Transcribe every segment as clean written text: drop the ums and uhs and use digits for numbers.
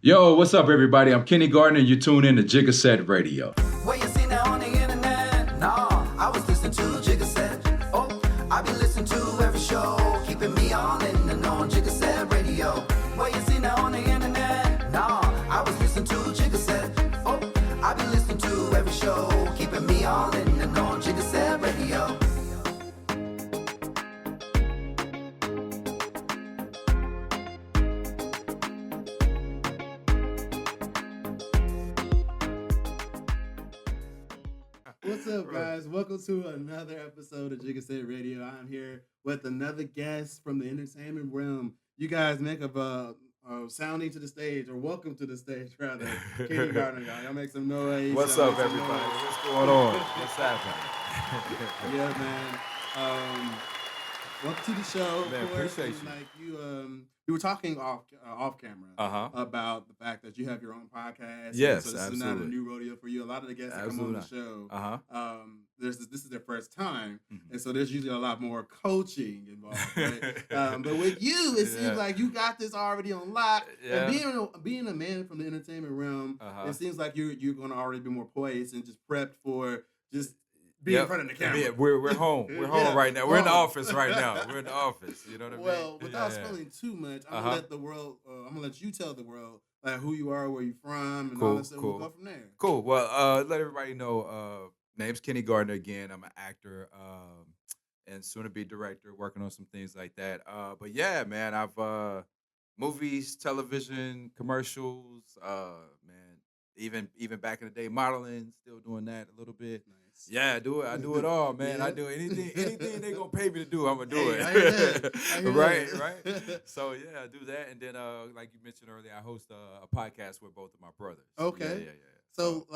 Yo, what's up, everybody? I'm Kenny Gardner, and you tune in to Jigga Radio. Where you see that on the internet? Nah, I was listening to Jigga. Oh, I be listening to every show, keeping me all in the know. Jigga Radio. Where you see that on the internet? Nah, I was listening to Jigga. Oh, I be listening to every show, keeping me all in the know. Jigga Radio. What's up, guys? Welcome to another episode of Jigga Radio. I'm here with another guest from the entertainment realm. You guys make a sounding to the stage, or welcome to the stage, rather. Kenny Gardner, y'all make some noise. What's up, everybody? What's going on? What's happening? Yeah, man. Welcome to the show. Man, appreciate you. Like you were talking off camera about the fact that you have your own podcast. Yes, so this absolutely. is not a new rodeo for you. A lot of the guests that come on the show, this is their first time, and so there's usually a lot more coaching involved. Right? But with you, it seems like you got this already on lock. Yeah. And being a man from the entertainment realm, it seems like you're going to already be more poised and just prepped for just. Be in front of the camera. Yeah, we're home. We're home right now. We're in the office right now. We're in the office. You know what I mean? Well, without spilling too much, I'm gonna let the world. I'm gonna let you tell the world like who you are, where you from, and all that stuff. We'll go from there. Cool. Well, let everybody know. Name's Kenny Gardner again. I'm an actor and soon to be director, working on some things like that. But yeah, man, I've movies, television, commercials. Man, even back in the day, modeling, still doing that a little bit. Nice. Yeah, I do it all, man. Yeah. I do anything they gonna pay me to do, I'm gonna do I it. hear that. Right. So yeah, I do that, and then like you mentioned earlier, I host a podcast with both of my brothers. Okay. Yeah. So,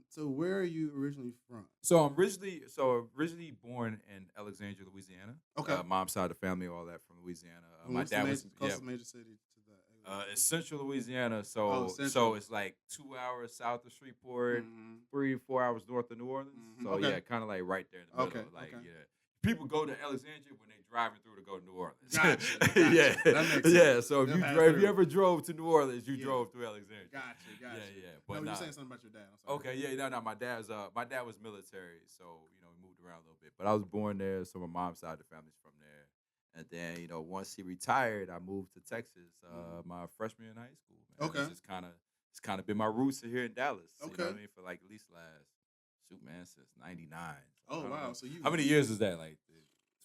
so where are you originally from? So I'm originally born in Alexandria, Louisiana. Okay. Mom's side of the family, all that from Louisiana. My What's dad the was closest major city to that? it's Central Louisiana, so Central. it's like 2 hours south of Shreveport, Mhm. 3-4 hours north of New Orleans. Mhm. So Okay. yeah, kind of like right there in the middle. Okay, Like okay. yeah, people go to Alexandria when they're driving through to go to New Orleans. Gotcha. Yeah, That makes sense. yeah. So if Them you pass if you through. ever drove to New Orleans, you Yeah. drove through Alexandria. Gotcha. Yeah. But But no, nah. you're saying something about your dad. I'm sorry. Okay, yeah, no. My dad was military, so we moved around a little bit. But I was born there, so my mom's side of the family's from there. And then once he retired, I moved to Texas, my freshman year in high school. Man. Okay. It's kind of been my roots here in Dallas. You know what I Okay. mean? For like at least since '99. Oh wow. So you. How many years is that? Like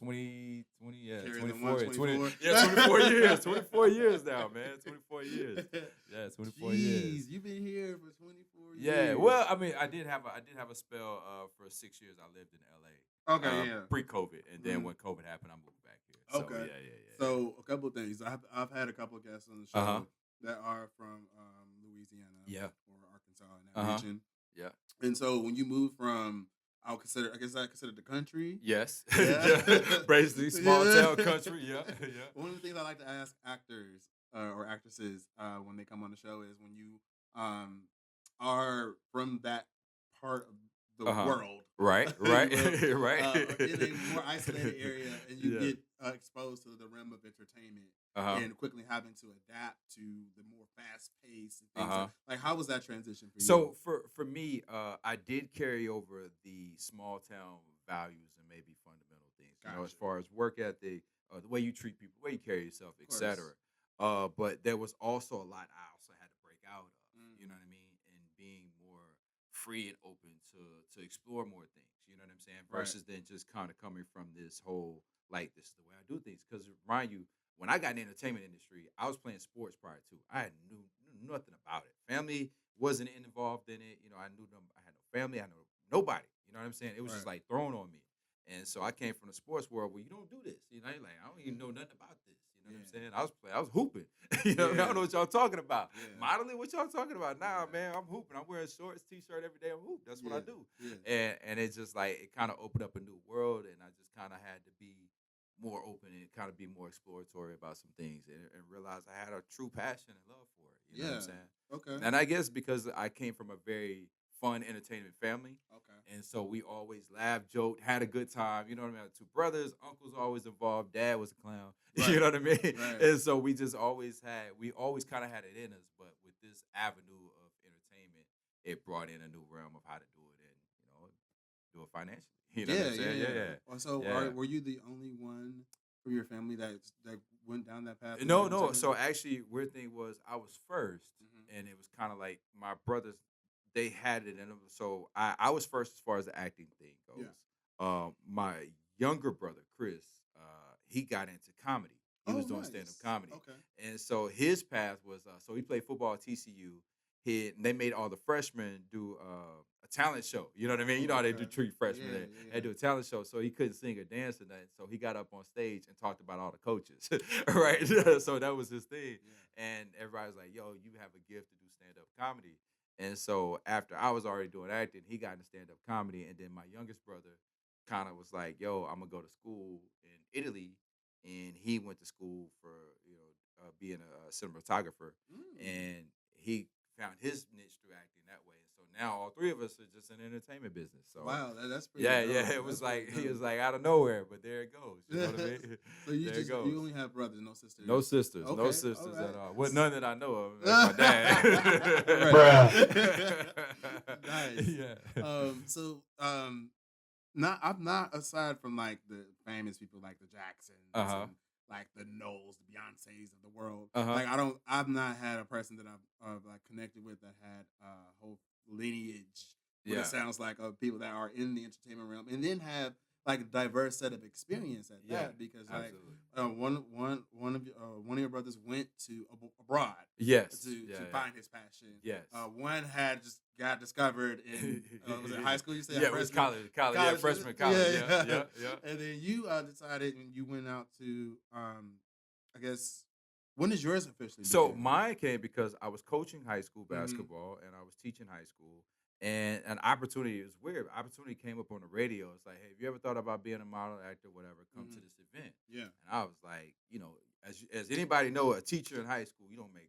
20, yeah, Carry the 24, one, 20, 24. yeah, 24 years, 24 years now, man, 24 years. Yeah, 24 years. Jeez, you've been here for 24 years. Yeah, well, I mean, I did have a spell for 6 years. I lived in LA. Okay, yeah. Pre-COVID, and then Mhm. when COVID happened, I moved back here. So, Okay. Yeah. So a couple of things. I've had a couple of guests on the show Uh-huh. that are from Louisiana, Yeah. or Arkansas in that region. Yeah. And so when you move from, I guess I consider the country. Yes. Yeah. Basically, small Yeah. town country. Yeah. One of the things I like to ask actors or actresses when they come on the show is when you are from that part of the world. Right. right. Right. In a more isolated area, and you Yeah. get exposed to the realm of entertainment, and quickly having to adapt to the more fast pace and things. Like, how was that transition for you? So for me, I did carry over the small town values and maybe fundamental things. As Gotcha. far as work ethic, the way you treat people, the way you carry yourself, course. etc. But there was also a lot I also had to break out of. You know what I mean? And being more free and open to explore more things. You know what I'm saying? Versus than just kind of coming from this whole like this is the way I do things. Because remind you, when I got in the entertainment industry, I was playing sports prior to. I knew nothing about it. Family wasn't involved in it. I knew them. I had no family. I knew nobody. You know what I'm saying? It was just like thrown on me. And so I came from the sports world where you don't do this. You're like, I don't even know nothing about this. You know what I'm saying? I was hooping. I don't know what y'all talking about. Yeah. Modeling, what y'all talking about? Nah, man, I'm hooping. I'm wearing shorts, t-shirt every day. I'm hooping. That's what I do. Yeah. And it's just like it kind of opened up a new world, and I just kind of had to be more open and kind of be more exploratory about some things, and realize I had a true passion and love for it. You know what I'm saying? Okay. And I guess because I came from a very fun entertainment family, Okay. and so we always laughed, joked, had a good time. You know what I mean? I had two brothers, uncles always involved, dad was a clown. Right. You know what I mean? Right. And so we always kind of had it in us. But with this avenue of entertainment, it brought in a new realm of how to do it and, do it financially. You know what I'm saying? Yeah. So, Yeah. were you the only one from your family that went down that path? No. So actually, weird thing was I was 1st, Mhm. and it was kind of like my brothers. They had it in them, so I was first as far as the acting thing goes. My younger brother Chris, he got into comedy. He was doing stand up comedy, Okay. and so his path was so he played football at TCU. They made all the freshmen do a talent show. You know what I mean? You know how they do treat freshmen. They do a talent show. So he couldn't sing or dance or nothing. So he got up on stage and talked about all the coaches. Right? So that was his thing. And everybody was like, yo, you have a gift to do stand-up comedy. And so after I was already doing acting, he got into stand-up comedy. And then my youngest brother kind of was like, yo, I'm going to go to school in Italy. And he went to school for, being a cinematographer. And he found his niche through acting that way. And so now all three of us are just in the entertainment business. So wow, that's pretty. yeah, dope. It was like he was like out of nowhere, but there it goes. You know what I mean? So you only have brothers, no sisters. No sisters at all. Well, none that I know of. That's my dad. Nice. Yeah. I'm not aside from like the famous people like the Jacksons. And, like the Knowles, the Beyoncés of the world. Like I've not had a person that I've like connected with that had a whole lineage. What it sounds like of people that are in the entertainment realm, and then have like a diverse set of experience at that. Because like one of your brothers went to abroad. Yes. To find his passion. Yes. One had just got discovered in was it high school? You said it was college. Yeah, freshman college. Yeah. And then you decided and you went out to I guess when is yours officially? So mine came because I was coaching high school basketball and I was teaching high school. And an opportunity, it was weird. Opportunity came up on the radio. It's like, hey, have you ever thought about being a model, actor, whatever? Come to this event. Yeah. And I was like, as anybody know, a teacher in high school, you don't make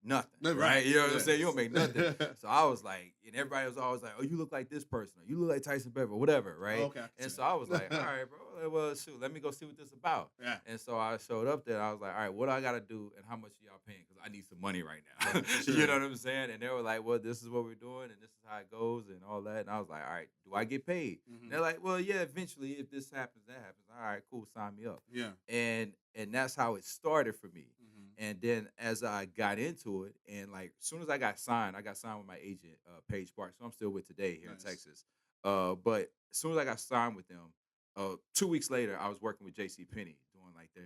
nothing, right? You know what I'm saying? You don't make nothing. So I was like, and everybody was always like, oh, you look like this person, or you look like Tyson Beverly, whatever, right? Okay. And so I was like, all right, bro, well, shoot, let me go see what this is about. Yeah. And so I showed up there. I was like, all right, what do I got to do, and how much are y'all paying? Because I need some money right now. You know what I'm saying? And they were like, well, this is what we're doing, and this is how it goes, and all that. And I was like, all right, do I get paid? And they're like, well, yeah, eventually, if this happens, that happens. All right, cool, sign me up. Yeah. And that's how it started for me. And then as I got into it, and like as soon as I got signed with my agent, Paige Sparks, who I'm still with today here in Texas. But as soon as I got signed with them, 2 weeks later, I was working with J.C. Penney doing like the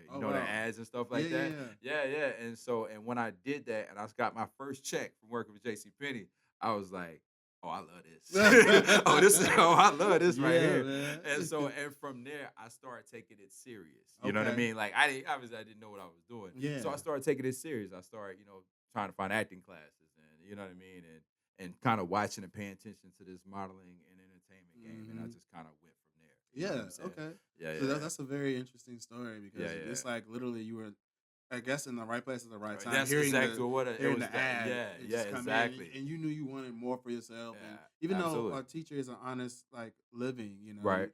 ads and stuff like that. Yeah. And when I did that, and I got my first check from working with J.C. Penney, I was like, oh, I love this. I love this right here. Man. And from there, I started taking it serious. You know what I mean? Like I didn't know what I was doing. Yeah. So I started taking it serious. I started, trying to find acting classes, and you know what I mean, and kind of watching and paying attention to this modeling and entertainment game, and I just kind of went from there. You know what I'm saying? Yeah. So that's a very interesting story because it's like literally you were, I guess, in the right place at the right time. That's exactly what it was. The ad, Exactly. And you knew you wanted more for yourself. And even though a teacher is an honest, like, living, right?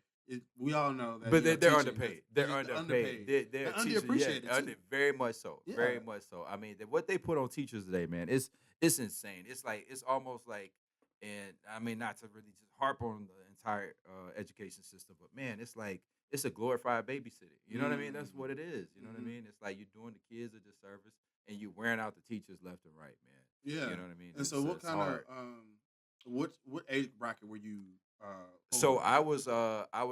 We all know that. But they're underpaid. They're underpaid. They're underappreciated. Very much so. Yeah. Very much so. I mean, what they put on teachers today, man, it's insane. It's almost like, and I mean, not to really just harp on the entire education system, but man, it's like, it's a glorified babysitting. You know what I mean? That's what it is. You know what I mean? It's like you're doing the kids a disservice and you're wearing out the teachers left and right, man. Yeah. You know what I mean? And so what kind of what age bracket were you So I was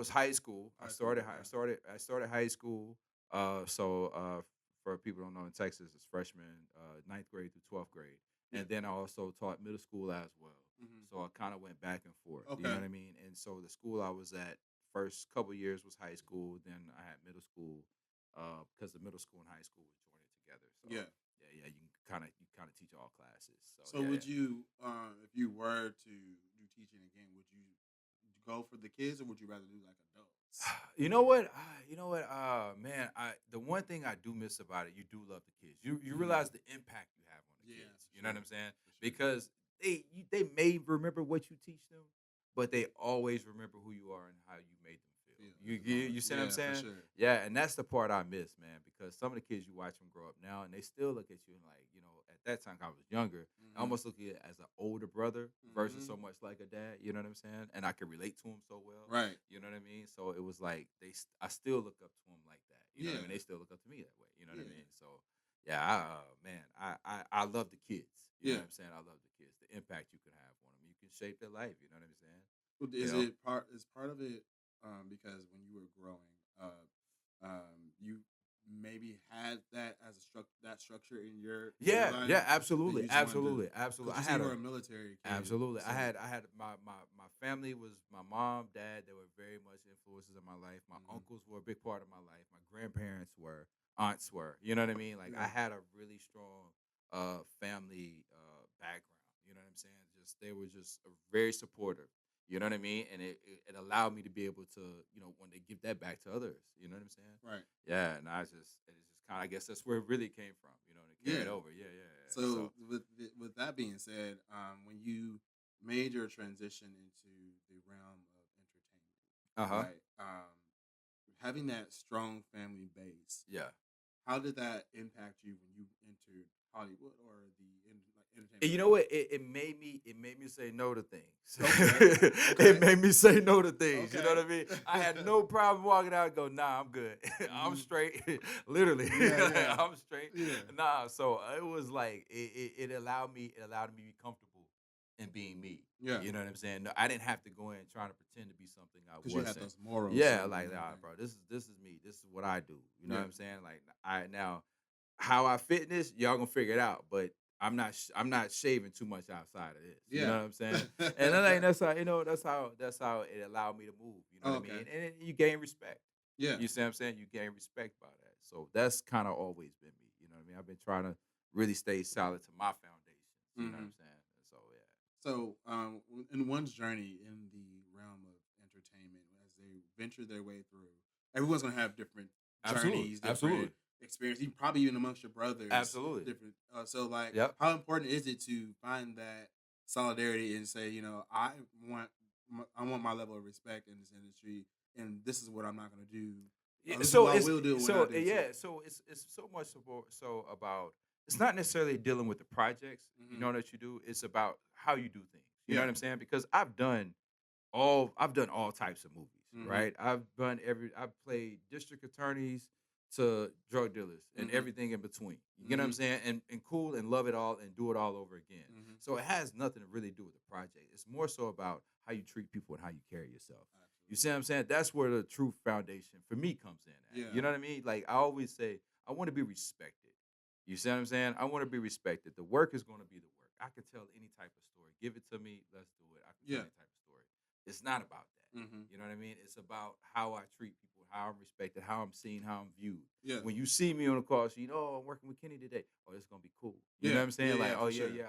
high school. I started high school. For people who don't know, in Texas, it's freshman, 9th grade through 12th grade. And then I also taught middle school as well. So I kind of went back and forth. Okay. You know what I mean? And so the school I was at, first couple years was high school. Then I had middle school, because the middle school and high school was joined together. So yeah. You kind of teach all classes. So would you, if you were to do teaching again, would you go for the kids or would you rather do like adults? You know what, man, the one thing I do miss about it, you do love the kids. You realize the impact you have on the kids. You know what I'm saying? Because they may remember what you teach them, but they always remember who you are and how you made them feel. You see what I'm saying? Sure. Yeah, and that's the part I miss, man, because some of the kids you watch them grow up now, and they still look at you and like, at that time I was younger. I almost look at it as an older brother versus so much like a dad. You know what I'm saying? And I could relate to him so well. Right. You know what I mean? So it was like I still look up to him like that. You know what I mean? They still look up to me that way. You know what I mean? So yeah, I love the kids. You know what I'm saying? I love the kids. The impact you can have on them. You can shape their life. You know what I'm saying? Well, is part of it because when you were growing up, you maybe had that as that structure in your life? Absolutely. I had were a military kid. Absolutely. So. I had my family was my mom, dad. They were very much influences in my life. My uncles were a big part of my life. My grandparents were, aunts were. You know what I mean? Like I had a really strong family background. You know what I'm saying? They were just very supportive. You know what I mean? And it allowed me to be able to, when they give that back to others. You know what I'm saying? Right. Yeah, and it's just kind of, I guess that's where it really came from, to carry it over. Yeah. So with that being said, when you made your transition into the realm of entertainment, right? Having that strong family base, how did that impact you when you entered Hollywood or the entertainment? And you know what? It made me say no to things. Okay. It made me say no to things. Okay. You know what I mean? I had no problem walking out and go, nah, I'm good. I'm straight. Literally. I'm straight. Yeah. Nah. So it was like it allowed me to be comfortable in being me. Yeah. You know what I'm saying? No, I didn't have to go in trying to pretend to be something I wasn't. You had those morals. Yeah, like nah, bro. This is me. This is what I do. You know what I'm saying? Like how I fit in this, y'all gonna figure it out. But I'm not shaving too much outside of this. You know what I'm saying? And that's how that's how it allowed me to move. You know what I mean? And you gain respect. Yeah. You see what I'm saying? You gain respect by that. So that's kind of always been me. You know what I mean? I've been trying to really stay solid to my foundation. You know what I'm saying? So in one's journey in the realm of entertainment, as they venture their way through, everyone's gonna have different journeys, different experience, probably even amongst your brothers. Absolutely. Different. So how important is it to find that solidarity and say, I want my level of respect in this industry, and this is what I'm not going to do. It's so much about. It's not necessarily dealing with the projects, that you do. It's about how you do things. You know what I'm saying? Because I've done all types of movies, right? I've played district attorneys to drug dealers and everything in between. You know what I'm saying? And cool and love it all and do it all over again. So it has nothing to really do with the project. It's more so about how you treat people and how you carry yourself. Absolutely. You see what I'm saying? That's where the true foundation for me comes in at. Yeah. You know what I mean? Like I always say, I want to be respected. You see what I'm saying? I want to be respected. The work is going to be the work. I can tell any type of story. Give it to me. Let's do it. I can tell any type of story. It's not about that. You know what I mean? It's about how I treat people, how I'm respected, how I'm seen, how I'm viewed. Yeah. When you see me on the call, I'm working with Kenny today. Oh, it's going to be cool. You know what I'm saying? I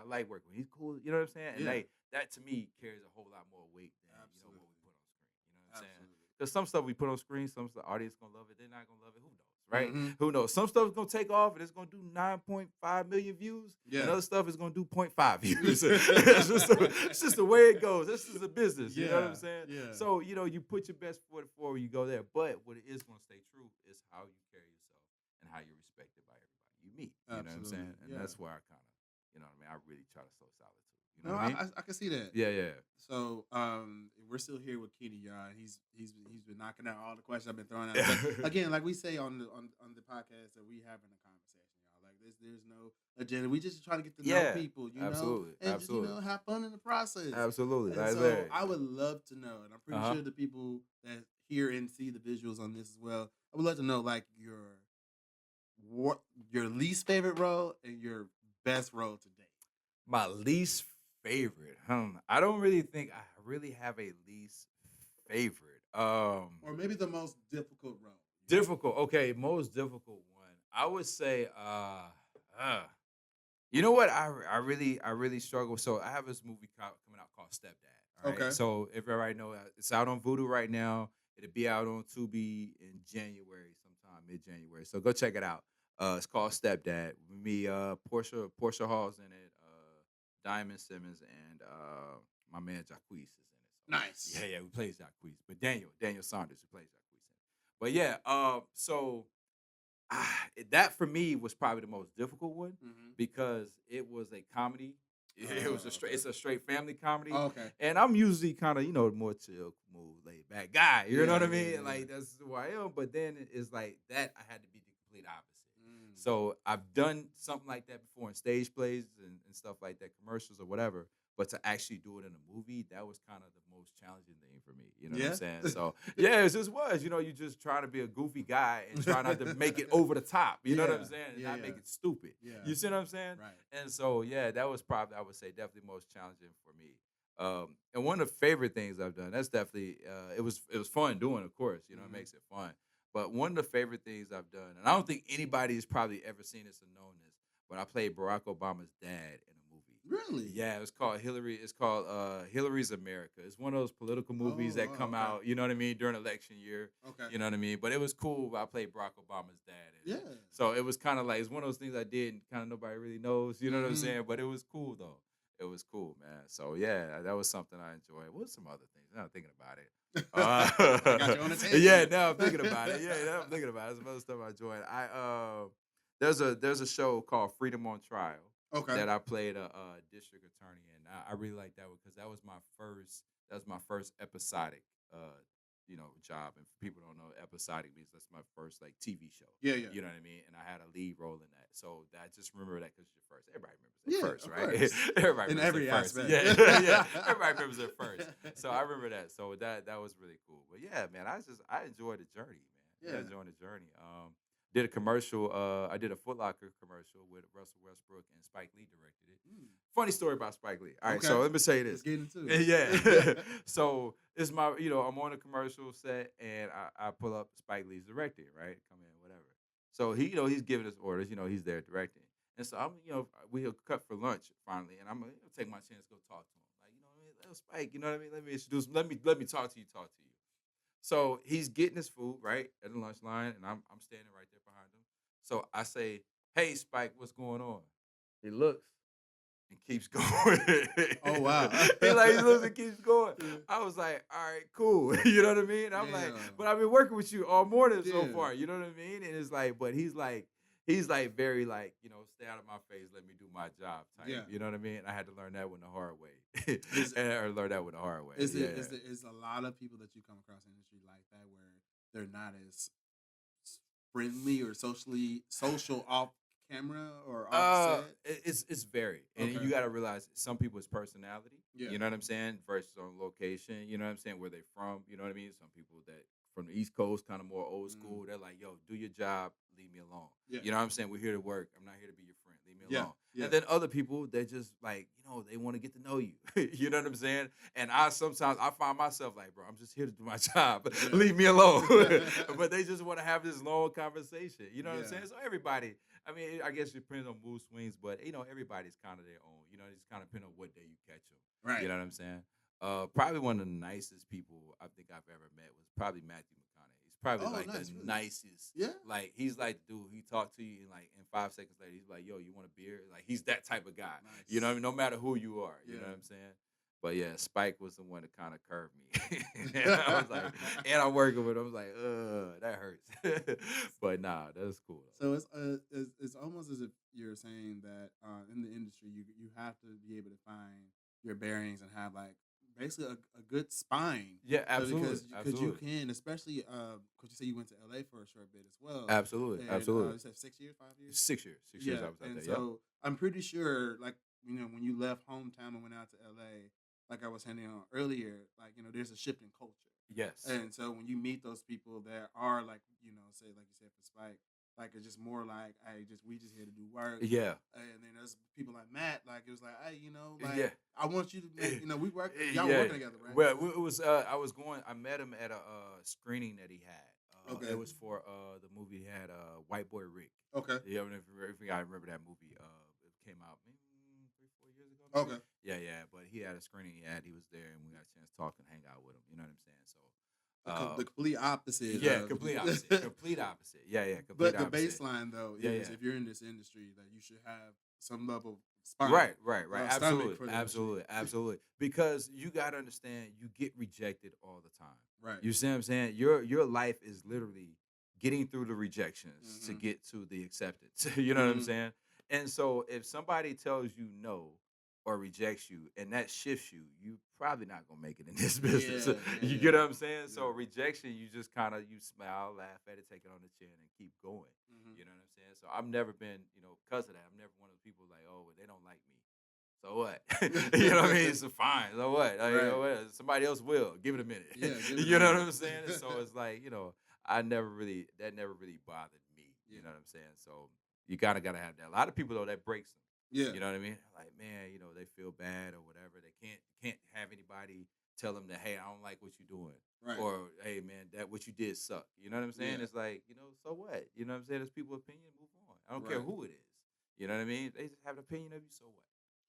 like working with him. He's cool. You know what I'm saying? And that to me carries a whole lot more weight than what we put on screen. You know what I'm saying? Because some stuff we put on screen, some stuff the audience going to love it. They're not going to love it. Who knows? Right? Who knows? Some stuff is gonna take off and it's gonna do 9.5 million views. Yeah. And other stuff is gonna do 0.5 views. It's just the way it goes. This is a business. You know what I'm saying? Yeah. So you put your best foot forward when you go there. But what it is gonna stay true is how you carry yourself and how you're respected by everybody you meet. You know what I'm saying? And that's where I kind of, I really try to show solid too. You know what I mean? I can see that. Yeah. So we're still here with Kenny, y'all. He's been knocking out all the questions I've been throwing out. Again, like we say on the podcast that we having a conversation, y'all. Like there's no agenda. We just try to get to know people, absolutely. And just, have fun in the process. Absolutely. And so I would love to know, and I'm pretty sure the people that hear and see the visuals on this as well, I would love to know like your least favorite role and your best role to date. My least favorite, I don't really think I really have a least favorite. Or maybe the most difficult role. Difficult, okay, most difficult one. I would say, you know what? I really struggle. So I have this movie coming out called Stepdad. All right? Okay. So if everybody know, it's out on Vudu right now. It'll be out on Tubi in January, sometime mid-January. So go check it out. It's called Stepdad. Me, Portia Hall's in it. Diamond Simmons and my man Jacquees is in it. Nice. Yeah, who plays Jacquees. But Daniel Saunders who plays Jacquees in it. But yeah, so that for me was probably the most difficult one Mhm. because it was a comedy. It was Okay. it's a straight family comedy. Oh, okay. And I'm usually kind of, more chill, smooth, laid back guy. You know what I Yeah, mean? yeah, Like yeah. that's who I am. But then it's like that I had to be the complete opposite. Mm. So I've done something like that before in stage plays and stuff like that, commercials or whatever. But to actually do it in a movie, that was kind of the most challenging thing for me. You know what Yeah? I'm saying? So yeah, it just was. You just trying to be a goofy guy and try not to make it over the top. You know what I'm Yeah, saying? And yeah, not yeah. make it stupid. Yeah. You see what I'm saying? Right. And so yeah, that was probably I would say definitely most challenging for me. And one of the favorite things I've done, that's definitely it was fun doing, of course. It Mhm. makes it fun. But one of the favorite things I've done, and I don't think anybody has probably ever seen this or known this, but I played Barack Obama's dad in a movie. Really? Yeah, it was called Hillary. It's called Hillary's America. It's one of those political movies that come okay. out, you know what I mean, during election year. Okay. You know what I mean? But it was cool. I played Barack Obama's dad. In it. Yeah. So it was kind of like, it's one of those things I did and kind of nobody really knows. You know what I'm Mhm. saying? But it was cool, though. It was cool, man. So yeah, that was something I enjoyed. What's some other things? Now I'm thinking about it. I got you on a tangent. Yeah, now I'm thinking about it. Yeah, now I'm thinking about it. Some other stuff I enjoyed. There's a show called Freedom on Trial Okay. that I played a district attorney in. I really like that one because that was my first episodic job. And for people who don't know, episodic means that's my first like TV show. Yeah, yeah. You know what I mean? And I had a lead role in that. So I just remember that because it's your first. Everybody remembers Yeah, their first, of right? course. Everybody In remembers every their first. aspect. Yeah, yeah. Everybody remembers their first. So I remember that. So that was really cool. But yeah, man, I enjoyed the journey, man. Yeah. I enjoyed the journey. Did a commercial. I did a Foot Locker commercial with Russell Westbrook and Spike Lee directed it. Mm. Funny story about Spike Lee. All right, Okay. so let me say Let's this. get into it. Yeah. So it's my, I'm on a commercial set and I pull up Spike Lee's directing, right? Come in, whatever. So he's giving us orders, he's there directing. And so I'm, we'll cut for lunch finally, and I'm gonna take my chance to go talk to him. Like, Spike, you know what I mean? Let me introduce him. Let me talk to you. So he's getting his food, right, at the lunch line, and I'm standing right there behind him. So I say, "Hey, Spike, what's going on?" He looks and keeps going. Oh, wow. He looks and keeps going. Yeah. I was like, all right, cool. You know what I mean? I'm like, Damn. but I've been working with you all morning so Yeah. far. You know what I mean? And it's like, but he's like very like, stay out of my face, let me do my job type. Yeah. You know what I mean? I had to learn that one the hard way. Is- or learn that one the hard way. Is yeah. is a lot of people that you come across in the industry like that where they're not as friendly or social off camera or off set? It's varied, and Okay. you got to realize some people's personality. Yeah. You know what I'm saying? Versus on location. You know what I'm saying? Where they from? You know what I mean? Some people that from the East Coast, kind of more old school. They're like, "Yo, do your job, leave me alone." Yeah. You know what I'm saying? We're here to work. I'm not here to be your friend. Leave me Yeah, alone. yeah. And then other people, they just like, they want to get to know you. You know what I'm saying? And I sometimes I find myself like, bro, I'm just here to do my job. Yeah. Leave me alone. But they just want to have this long conversation. You know what I'm Yeah. saying? So everybody, I mean, I guess it depends on mood swings, but everybody's kind of their own. It's kind of depending on what day you catch them. Right. You know what I'm saying? Probably one of the nicest people I think I've ever met was probably Matthew McConaughey. He's probably Oh, like nice, the really? nicest. Yeah. Like he's like the dude. He talked to you and like in 5 seconds later, he's like, "Yo, you want a beer?" Like he's that type of guy. Nice. You know what I mean? No matter who you are. You know Yeah. what I'm saying? But yeah, Spike was the one that kind of curved me. And I was like, and I'm working with him. I was like, that hurts. But nah, that's cool. So it's almost as if you're saying that in the industry you have to be able to find your bearings and have like basically a good spine. Yeah, absolutely. Because you can, especially because you say you went to LA for a short bit as well. Absolutely. And, Absolutely. You said 6 years, 5 years. 6 years. 6 years I was out and there. so I'm pretty sure, like when you left hometown and went out to LA, like I was hinting on earlier, like there's a shift in culture. Yes. And so when you meet those people that are like, say like you said for Spike, like it's just more like, hey, we just here to do work. Yeah. And then there's people like Matt, like it was like, hey, Yeah. I want you to make, we work, Yeah. y'all working together, right? Well, it was. I met him at a screening that he had. Okay. It was for the movie he had, White Boy Rick. Okay. Yeah, if I remember that movie. It came out maybe 3-4 years ago. Maybe? Okay. Yeah. But he had a screening he was there, and we got a chance to talk and hang out with him. You know what I'm saying? So. The complete opposite. Yeah, complete opposite. Complete opposite. Yeah. Complete But the opposite. baseline though Yeah, is yeah. if you're in this industry, that you should have some level of spine. Right. stomach for Absolutely, the absolutely. Because you got to understand, you get rejected all the time. Right. You see what I'm saying? Your life is literally getting through the rejections to Mhm. get to the acceptance. You know what I'm Mhm. saying? And so if somebody tells you no or rejects you and that shifts you, you probably not gonna make it in this business. Yeah, yeah, You yeah, get what yeah. I'm saying? So Yeah. rejection, you just kind of you smile, laugh at it, take it on the chin, and keep going. Mhm. You know what I'm saying? So I've never been, because of that, I'm never one of the people like, oh, well, they don't like me. So what? You know what I mean? It's fine. So what? You know Right. what? Somebody else will. Give it a minute. Yeah, give it a You know what minute. I'm saying? And so it's like, that never really bothered me. You Yeah. know what I'm saying? So you gotta have that. A lot of people though that breaks them. Yeah. You know what I mean? Like, man, they feel bad or whatever. They can't have anybody tell them that, hey, I don't like what you're doing. Right. Or hey man, that what you did suck. You know what I'm saying? Yeah. It's like, so what? You know what I'm saying? It's people's opinion, move on. I don't care Right. who it is. You know what I mean? They just have an opinion of you, so what?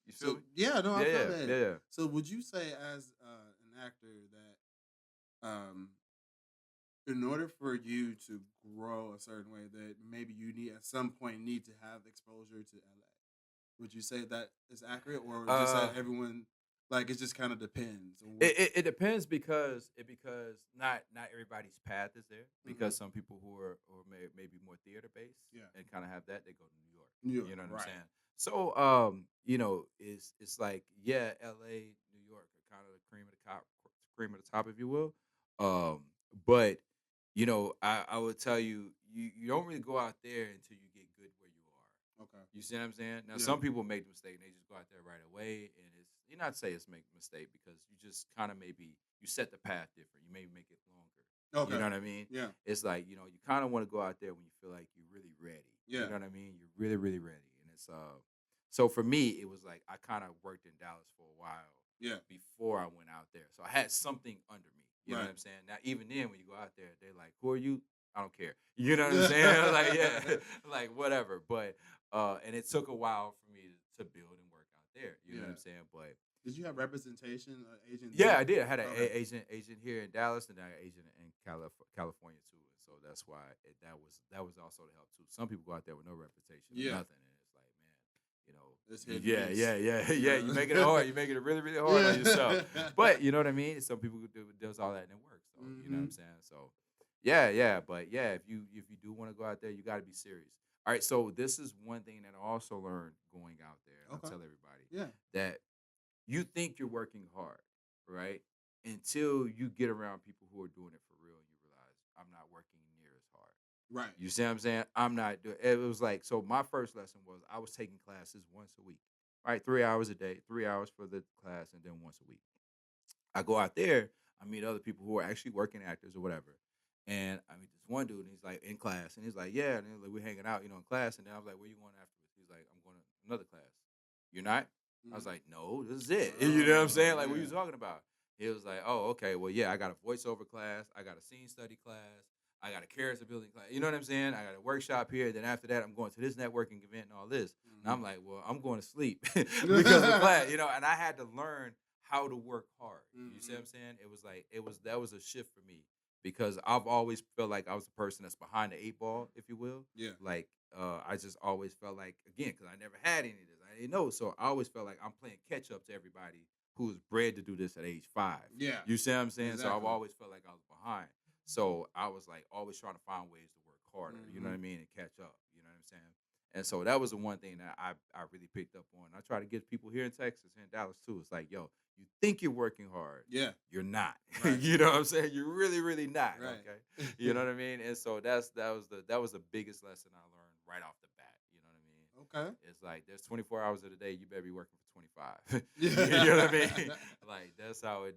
You feel So me? yeah, no, I feel Yeah, that. yeah. So would you say as an actor that in order for you to grow a certain way that maybe you need at some point need to have exposure to LA? Would you say that is accurate, or just Uh, that everyone like it just kind of depends on what? it depends because not everybody's path is there Mhm. because some people who are or maybe more theater based Yeah, and kind of have that they go to New York. New York, You know what I'm right? saying? So it's like yeah, L.A., New York are kind of the cream of the top, if you will. Um, but I would tell you you don't really go out there until you get good where you are. Okay. You see what I'm saying? Now, Yeah. some people make the mistake and they just go out there right away, and it's you're not say it's make a mistake because you just kind of maybe you set the path different. You maybe make it longer. You Okay. know what I mean? Yeah. It's like you kind of want to go out there when you feel like you're really ready. Yeah. You know what I mean? You're really really ready, and it's So for me, it was like I kind of worked in Dallas for a while Yeah. before I went out there, so I had something under me. You know Right. what I'm saying? Now, even then, when you go out there, they're like, "Who are you?" I don't care. You know what I'm saying? Like, yeah, like whatever. But and it took a while for me to build and work out there. You know what Yeah. I'm saying? But Did you have representation, agent yeah, there? I did. I had an Okay. agent here in Dallas, and I had an agent in California too. And so that's why that was also to help too. Some people go out there with no reputation or Yeah. nothing, and it's like, man, It's hit and yeah, miss. yeah. You make it hard. You make it really, really hard on yourself. Yeah. But you know what I mean. Some people does all that and it works. So you know what I'm Mhm. saying. So yeah. But yeah, if you do want to go out there, you got to be serious. All right. So this is one thing that I also learned going out there, and Okay. I'll tell everybody Yeah. that you think you're working hard, right? Until you get around people who are doing it for real, and you realize I'm not working near as hard. Right. You see what I'm saying? I'm not doing it. Was like, so my first lesson was I was taking classes once a week, right? 3 hours a day, 3 hours for the class, and then once a week. I go out there, I meet other people who are actually working actors or whatever. And I meet this one dude, and he's like in class, and he's like, yeah, and then, like, we're hanging out, in class. And then I was like, where you going afterwards? He's like, I'm going to another class. You're not? I was Mhm. like, no, this is it. You know what I'm saying? Like, what Yeah. you talking about? He was like, oh, okay, well, yeah, I got a voiceover class, I got a scene study class, I got a character building class. You know what I'm saying? I got a workshop here. Then after that, I'm going to this networking event and all this. And I'm like, well, I'm going to sleep because of class, and I had to learn how to work hard. You see what I'm saying? It was like that was a shift for me because I've always felt like I was the person that's behind the eight ball, if you will. Yeah. Like I just always felt like again because I never had any of this, I didn't know, so I always felt like I'm playing catch up to everybody who was bred to do this at age 5. Yeah. You see what I'm saying? So I've Exactly. always felt like I was behind. So I was like always trying to find ways to work harder. You know what I Mhm. mean, and catch up. You know what I'm saying? And so that was the one thing that I really picked up on. I try to get people here in Texas, here in Dallas too. It's like, yo, you think you're working hard, Yeah. you're not. Right. You know what I'm saying? You're really, really not. Right. Okay. You know what I mean? And so that was the biggest lesson I learned right off the bat. You know what I mean? Okay. It's like there's 24 hours of the day. You better be working for 25. Yeah. You know what I mean? Like that's how you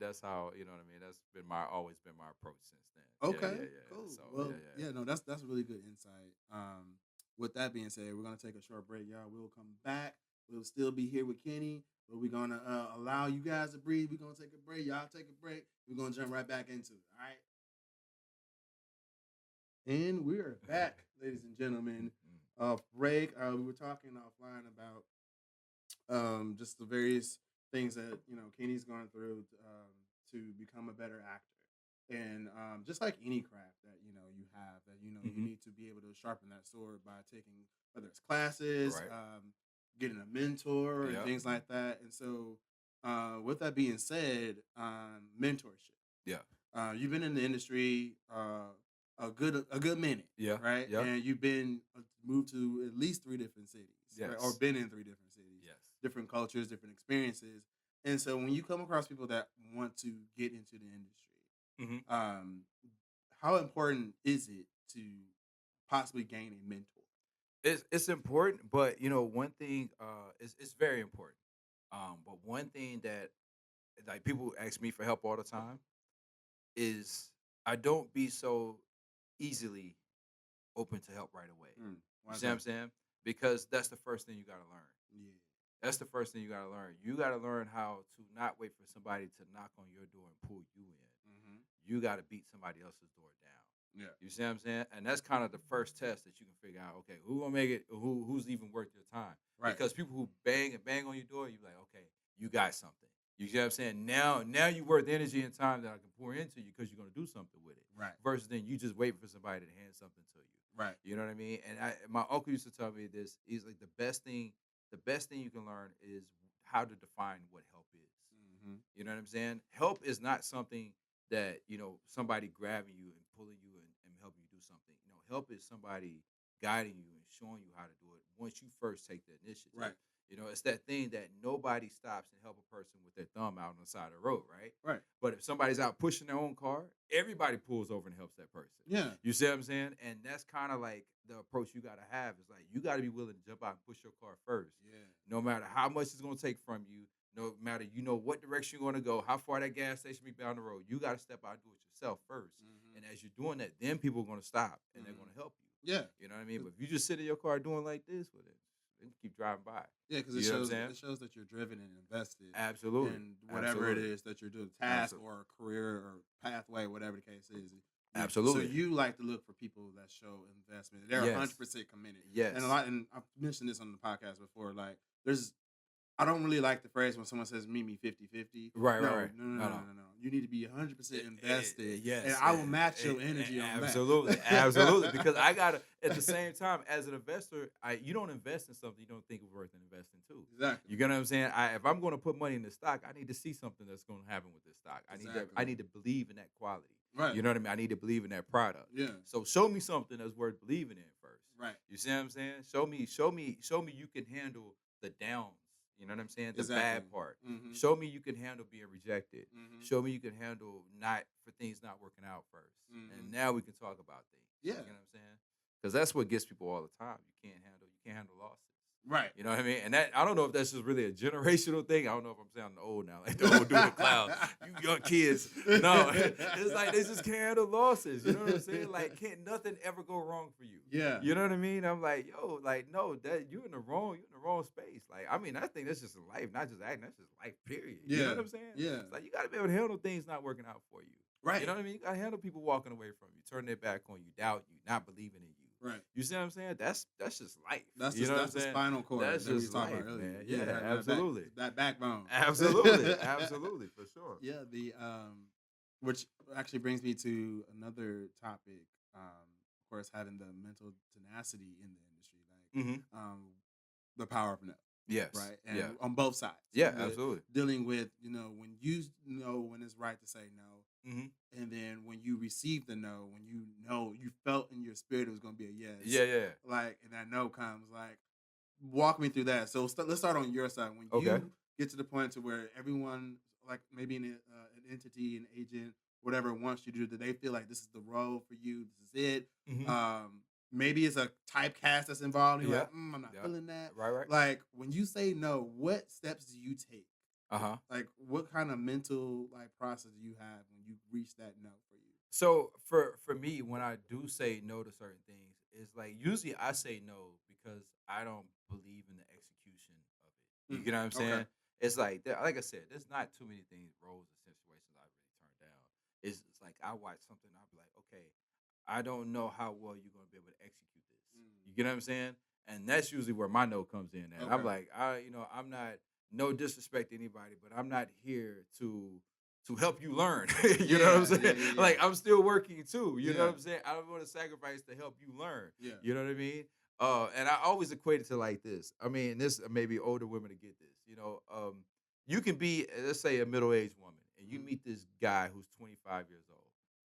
know what I mean. That's been always been my approach since then. Okay. Yeah. Cool. So Well, yeah. No, that's really good insight. With that being said, we're gonna take a short break, y'all. We'll come back. We'll still be here with Kenny, but we're gonna allow you guys to breathe. We're gonna take a break. Y'all take a break. We're gonna jump right back into it. All right. And we are back, ladies and gentlemen. Off break. We were talking offline about just the various things that Kenny's gone through to become a better actor. And just like any craft that you have, that you Mhm. need to be able to sharpen that sword by taking whether it's classes, Right. getting a mentor, and Yep. things like that. And so, with that being said, mentorship. Yeah. You've been in the industry a good minute, Yeah. right? Yeah. And you've been moved to at least 3 different cities, right? Or Yes. been in 3 different cities, Yes. different cultures, different experiences. And so when you come across people that want to get into the industry, Hmm. um, how important is it to possibly gain a mentor? It's important, but one thing it's very important. But one thing that like people ask me for help all the time is I don't be so easily open to help right away. Why You is see what I'm that? saying? Because that's the first thing you gotta learn. Yeah. That's the first thing you gotta learn. You gotta learn how to not wait for somebody to knock on your door and pull you in. Hmm. You gotta beat somebody else's door down. Yeah. You see what I'm saying? And that's kind of the first test that you can figure out. Okay, who gonna make it? Who's even worth your time? Right. Because people who bang and bang on your door, you like, okay, you got something. You see what I'm saying? Now you worth the energy and time that I can pour into you because you're gonna do something with it. Right. Versus then you just waiting for somebody to hand something to you. Right. You know what I mean? And my uncle used to tell me this. He's like the best thing you can learn is how to define what help is. Hmm. You know what I'm saying? Help is not something that, somebody grabbing you and pulling you and helping you do something. Help is somebody guiding you and showing you how to do it once you first take the initiative. Right. It's that thing that nobody stops and help a person with their thumb out on the side of the road, right? Right. But if somebody's out pushing their own car, everybody pulls over and helps that person. Yeah. You see what I'm saying? And that's kind of like the approach you got to have. It's like you got to be willing to jump out and push your car first. Yeah. No matter how much it's going to take from you, no matter what direction you're going to go, how far that gas station be down the road, you got to step out and do it yourself first. Mhm. And as you're doing that, then people are going to stop and they're going to help you. Yeah. You know what I mean? But if you just sit in your car doing like this with it, then keep driving by. Yeah, because You know what I'm saying? it shows that you're driven and invested Absolutely. in whatever Absolutely. it is that you're doing, task Absolutely. or career or pathway, whatever the case is. Absolutely. So you like to look for people that show investment. They're Yes. 100% committed. Yes. And I've mentioned this on the podcast before. Like, I don't really like the phrase when someone says meet me 50-50. Right, no, right. No. You need to be 100% invested. Yes. And I will match your energy on that. Absolutely. Absolutely. Because I got to, at the same time, as an investor, you don't invest in something you don't think is worth investing too. Exactly. You get what I'm saying? If I'm going to put money in the stock, I need to see something that's going to happen with this stock. I need to believe in that quality. Right. You know what I mean? I need to believe in that product. Yeah. So show me something that's worth believing in first. Right. You see what I'm saying? Show me you can handle the downs. You know what I'm saying? The Exactly. bad part. Mhm. Show me you can handle being rejected. Mhm. Show me you can handle things not working out 1st. Mhm. And now we can talk about things. Yeah. You know what I'm saying? Because that's what gets people all the time. You can't handle losses. Right. You know what I mean? And that I don't know if that's just really a generational thing. I don't know if I'm sounding old now, like the old dude in the cloud. You young kids. No. It's like they just can't handle losses. You know what I'm saying? Like can't nothing ever go wrong for you. Yeah. You know what I mean? I'm like, yo, like, no, that you're in the wrong space. Like, I mean, I think that's just life, not just acting, that's just life, period. You know Yeah. what I'm saying? Yeah. It's like you gotta be able to handle things not working out for you. Right. You know what I mean? You gotta handle people walking away from you, turning their back on you, doubt you, not believing in you. Right. You see what I'm saying? That's just life. That's you know that's what the I'm saying? spinal cord That's that we just talked life, about earlier. man. Yeah, that absolutely. That backbone. Absolutely, absolutely, for sure. Yeah, which actually brings me to another topic. Of course, having the mental tenacity in the industry, like the power of no, Yes. right? And yeah. on both sides. Yeah, The- absolutely. Dealing with when you know when it's right to say no, Mm-hmm. and then when you receive the no, when you felt in your spirit it was going to be a yes. Yeah. Like, and that no comes, like, walk me through that. So let's start on your side. When Okay. you get to the point to where everyone, like maybe an entity, an agent, whatever, wants you to do, that they feel like this is the role for you, this is it. Mhm. Maybe it's a typecast that's involved. And you're like, Yeah. I'm not Yeah. feeling that. Right. Like, when you say no, what steps do you take? Uh-huh. Like, what kind of mental process do you have when you reach that no for you? So for me, when I do say no to certain things, it's like usually I say no because I don't believe in the execution of it. You get what I'm saying? Okay. It's like I said, there's not too many things, roles or situations I really turned down. It's like I watch something, I'll be like, okay, I don't know how well you're gonna be able to execute this. You get what I'm saying? And that's usually where my no comes in. And I'm Okay. like, I'm not no disrespect to anybody, but I'm not here to help you learn. You know what I'm saying? Yeah. Like I'm still working too. You know Yeah. what I'm saying? I don't want to sacrifice to help you learn. Yeah. You know what I mean? And I always equate it to like this. I mean, this maybe older women to get this. You can be, let's say, a middle-aged woman, and you Mhm. meet this guy who's 25 years old,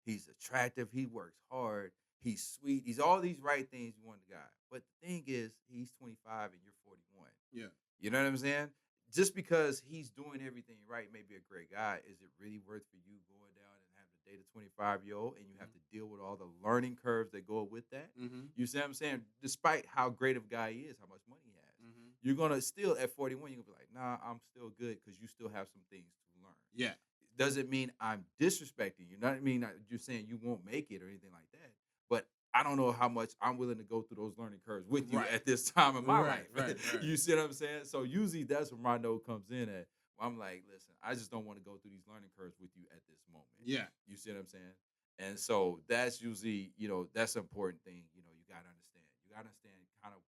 He's attractive. He works hard. He's sweet. He's all these right things you want in a guy. But the thing is, he's 25 and you're 41. Yeah. You know what I'm saying? Just because he's doing everything right, may be a great guy, is it really worth for you going down and having to date a 25-year-old and you have to deal with all the learning curves that go with that? Mm-hmm. You see what I'm saying? Despite how great of a guy he is, how much money he has, Mm-hmm. you're gonna still at 41, you're gonna be like, nah, I'm still good because you still have some things to learn. Yeah. Doesn't mean I'm disrespecting you. Not mean you're saying you won't make it or anything like that. But I don't know how much I'm willing to go through those learning curves with you at this time in my life. Right. You see what I'm saying? So usually that's where my note comes in at. Where I'm like, listen, I just don't want to go through these learning curves with you at this moment. Yeah. You see what I'm saying? And so that's usually, that's an important thing. You gotta understand. You gotta understand kind of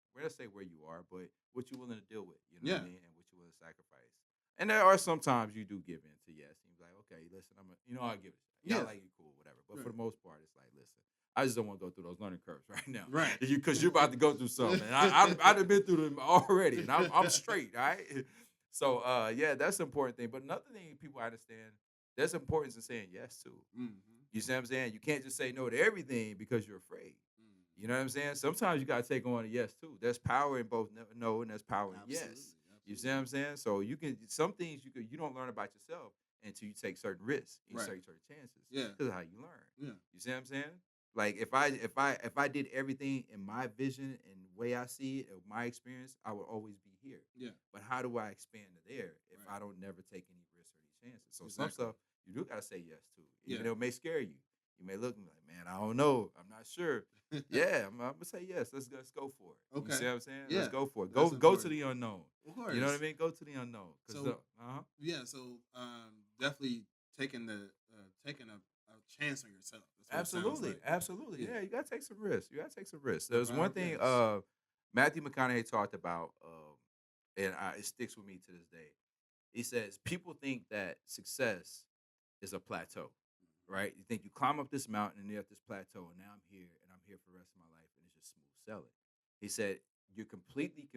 where you are, but what you're willing to deal with. You know what I mean? And what you're willing to sacrifice. And there are sometimes you do give in to yes. And you're like, okay, listen, I'll give it. I like you, cool, whatever. But for the most part, it's like, listen, I just don't want to go through those learning curves right now. Right. Because you're about to go through something. And I've been through them already. And I'm straight, all right? So, that's an important thing. But another thing people understand, there's importance in saying yes to. Mm-hmm. You see what I'm saying? You can't just say no to everything because you're afraid. Mm-hmm. You know what I'm saying? Sometimes you got to take on a yes, too. There's power in both no and there's power in yes. Absolutely. You see what I'm saying? So some things you don't learn about yourself until you take certain risks, you take certain chances. Yeah. This is how you learn. Yeah. You see what I'm saying? Like if I did everything in my vision and the way I see it, my experience, I would always be here. Yeah. But how do I expand to there if I don't never take any risks or any chances? So some stuff you do gotta say yes to. Even though it may scare you. You may look and be like, man, I don't know. I'm not sure. I'm gonna say yes. Let's go for it. Okay. You see what I'm saying? Yeah. Let's go for it. That's Go to important. the unknown. Of course. You know what I mean? Go to the unknown. So definitely taking a chance on yourself. That's what it sounds like. Absolutely. Yeah. Yeah, you gotta take some risks. There's one thing Matthew McConaughey talked about, and it sticks with me to this day. He says people think that success is a plateau, right? You think you climb up this mountain and you're at this plateau, and now I'm here for the rest of my life, and it's just smooth sailing. He said you're completely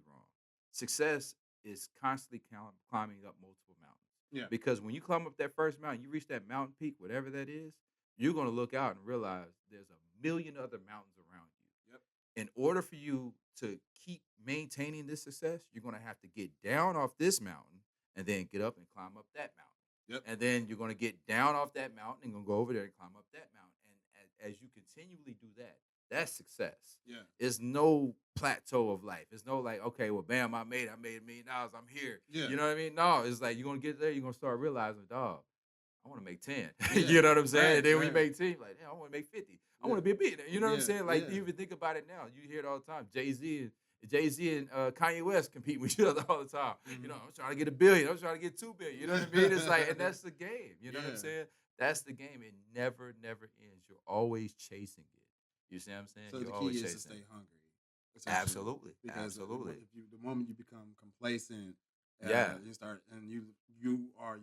wrong. Success is constantly climbing up multiple mountains. Yeah. Because when you climb up that first mountain, you reach that mountain peak, whatever that is, you're going to look out and realize there's a million other mountains around you. Yep. In order for you to keep maintaining this success, you're going to have to get down off this mountain and then get up and climb up that mountain. Yep. And then you're going to get down off that mountain and going to go over there and climb up that mountain. And as you continually do that, that's success. Yeah. It's no plateau of life. It's no like, okay, well, bam, I made $1 million. I'm here. Yeah. You know what I mean? No, it's like you're going to get there. You're going to start realizing, dog, I want to make 10. Yeah. You know what I'm saying? Right, And then when you right. make 10, you're like, damn, I want to make 50. I want to be a billionaire. You know what I'm Yeah, saying? Like, yeah. you even think about it now. You hear it all the time. Jay-Z and Kanye West compete with each other all the time. Mhm. You know, I'm trying to get $1 billion. I'm trying to get $2 billion. You know what I mean? It's like, and that's the game. You know what I'm Yeah. saying? That's the game. It never ends. You're always chasing it. You see what I'm saying? So You're the always key is to chasing stay it. hungry. essentially. Absolutely. Because Absolutely. the moment you become complacent, Yeah. you start and you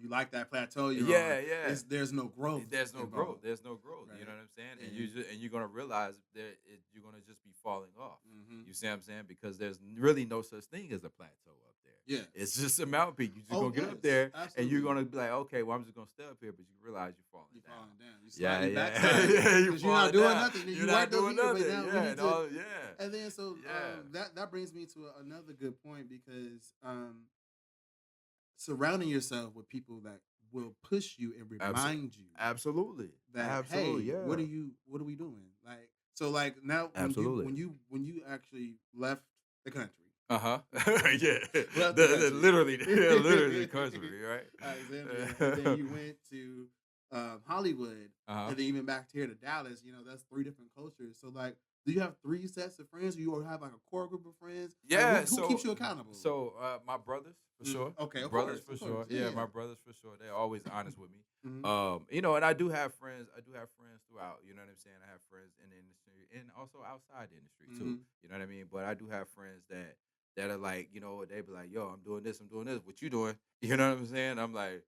like that plateau. You're Yeah, on, yeah. There's no growth. There's no growth. involved. There's no growth. Right. You know what I'm saying? And And- you're gonna realize that you're gonna just be falling off. Mhm. You see what I'm saying? Because there's really no such thing as a plateau up there. Yeah. It's just a mountain peak. You're just Oh, gonna get yes, up there and absolutely. you're gonna be like, okay, well, I'm just gonna stay up here, but you realize you're falling You're down. falling down. You're Yeah, sliding yeah, backsliding. yeah. You're 'Cause you're not falling doing down. nothing. You're You not weren't doing here, but nothing. now we Yeah, need and to- all, yeah. And then so Yeah. that brings me to another good point because surrounding yourself with people that will push you and remind you Absolutely. that Absolutely. hey, Yeah. what are we doing? Like so like now Absolutely. when you actually left the country, Uh-huh. Yeah. Left the country. Literally the country, right? Alexandria, and then you went to Hollywood, Uh-huh. and then even back here to Dallas. You know, that's 3 different cultures. So like, do you have 3 sets of friends, or you have like a core group of friends? Like, Yeah. who keeps you accountable? So my brothers for sure. Okay, of brothers course, for of sure. course. Yeah, Yeah. my brothers for sure. They're always honest with me. Mhm. And I do have friends. I do have friends throughout. You know what I'm saying? I have friends in the industry and also outside the industry too. Mhm. You know what I mean? But I do have friends that are like, they be like, yo, I'm doing this. What you doing? You know what I'm saying? I'm like,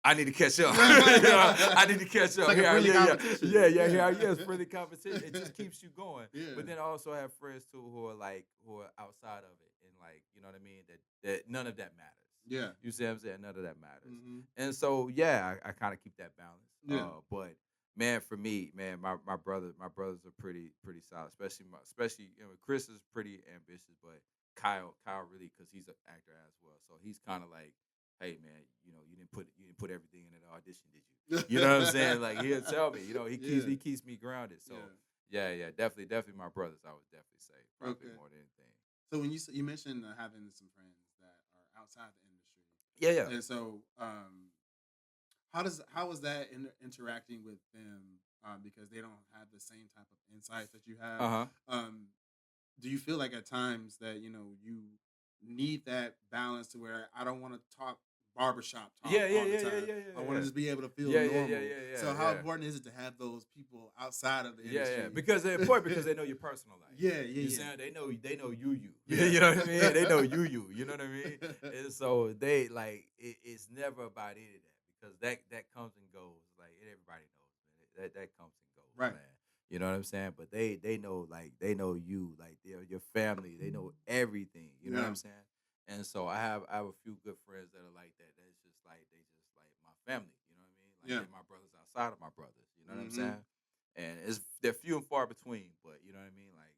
I need to catch up. I need to catch up. like a Here I- friendly yeah, competition. yeah, Yeah. here I is. Friendly competition. It just keeps you going. Yeah. But then I also have friends too who are outside of it, and like, you know what I mean? That none of that matters. Yeah. You see what I'm saying? None of that matters. Mhm. And so, yeah, I kind of keep that balance. Yeah. But Man, for me, man, my brothers are pretty solid. Especially Chris is pretty ambitious, but Kyle really because he's an actor as well. So he's kind of like, hey man, you didn't put everything in the audition, did you? You know what I'm saying? Like he'll tell me, he keeps me grounded. So yeah, definitely my brothers. I would definitely say probably more than anything. So when you mentioned having some friends that are outside the industry, Yeah. and so how is that interacting with them because they don't have the same type of insights that you have? Do you feel like at times that you need that balance to where I don't want to talk barbershop talk all the time. I want to just be able to feel normal. So how important is it to have those people outside of the industry? Yeah, because they're important because they know your personal life. You saying they know you. You know what I mean? They know you. You know what I mean? And so they like it's never about any of that because that comes and goes. Like everybody knows, man. That comes and goes, right? Man. You know what I'm saying? But they know they know you, like they're your family. They know everything. You know what I'm saying? And so I have a few good friends that are like that. That's just like they just like my family. You know what I mean? Like they're my brothers outside of my brothers. You know what I'm saying? And they're few and far between. But you know what I mean? Like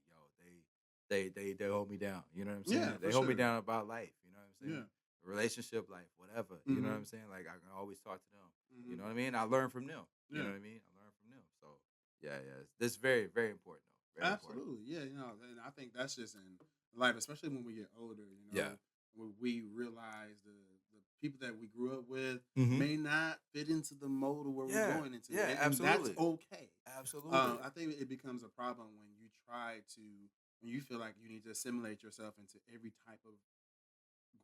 they hold me down. You know what I'm saying? They hold me down about life. You know what I'm saying? Relationship life, whatever. You know what I'm saying? Like I can always talk to them. You know what I mean? I learn from them. You know what I mean? I learn from them. So yeah. That's very, very important though. Very Absolutely. Important. And I think that's just in life, especially when we get older, when we realize the people that we grew up with may not fit into the mold of where we're going into. Yeah, and absolutely. That's okay. Absolutely. I think it becomes a problem when you feel like you need to assimilate yourself into every type of